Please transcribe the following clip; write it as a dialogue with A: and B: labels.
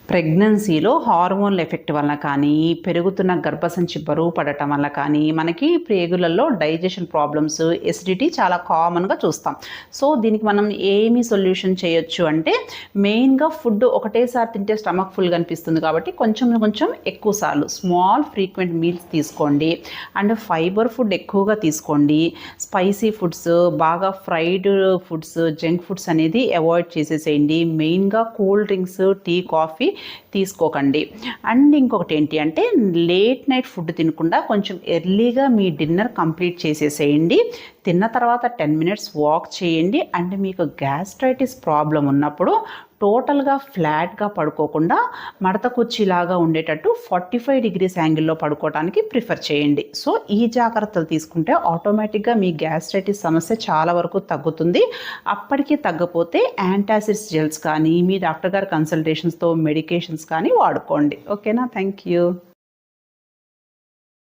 A: ప్రెగ్నెన్సీలో హార్మోన్ల ఎఫెక్ట్ వల్ల కానీ, పెరుగుతున్న గర్భసంచి బరువు పడటం వల్ల కానీ, మనకి ప్రేగులలో డైజెషన్ ప్రాబ్లమ్స్, ఎసిడిటీ చాలా కామన్‌గా చూస్తాం. సో, దీనికి మనం ఏమి సొల్యూషన్ చేయొచ్చు అంటే, మెయిన్‌గా ఫుడ్ ఒకటేసారి తింటే స్టమక్ ఫుల్‌గా అనిపిస్తుంది కాబట్టి, కొంచెం కొంచెం ఎక్కువ సార్లు స్మాల్ ఫ్రీక్వెంట్ మీల్స్ తీసుకోండి. అండ్ ఫైబర్ ఫుడ్ ఎక్కువగా తీసుకోండి. స్పైసీ ఫుడ్స్, బాగా ఫ్రైడ్ ఫుడ్స్, జంక్ ఫుడ్స్ అనేది అవాయిడ్ చేసేసేయండి. మెయిన్‌గా కూల్ డ్రింక్స్, టీ, కాఫీ తీసుకోకండి. అండ్ ఇంకొకటి ఏంటి అంటే లేట్ నైట్ ఫుడ్ తినకుండా కొంచెం ఎర్లీగా మీ డిన్నర్ కంప్లీట్ చేసేసేయండి. తిన్న తర్వాత 10 మినిట్స్ వాక్ చేయండి. అండ్ మీకు గ్యాస్ట్రైటిస్ ప్రాబ్లం ఉన్నప్పుడు టోటల్గా ఫ్లాట్గా పడుకోకుండా మడత కుర్చీలాగా ఉండేటట్టు 45 డిగ్రీస్ యాంగిల్లో పడుకోవడానికి ప్రిఫర్ చేయండి. సో ఈ జాగ్రత్తలు తీసుకుంటే ఆటోమేటిక్గా మీ గ్యాస్ట్రైటిస్ సమస్య చాలా వరకు తగ్గుతుంది. అప్పటికి తగ్గపోతే యాంటాసిడ్స్ జెల్స్ కానీ మీ డాక్టర్ గారి కన్సల్టేషన్స్తో మెడికేషన్స్ కానీ వాడుకోండి. ఓకేనా? Thank you.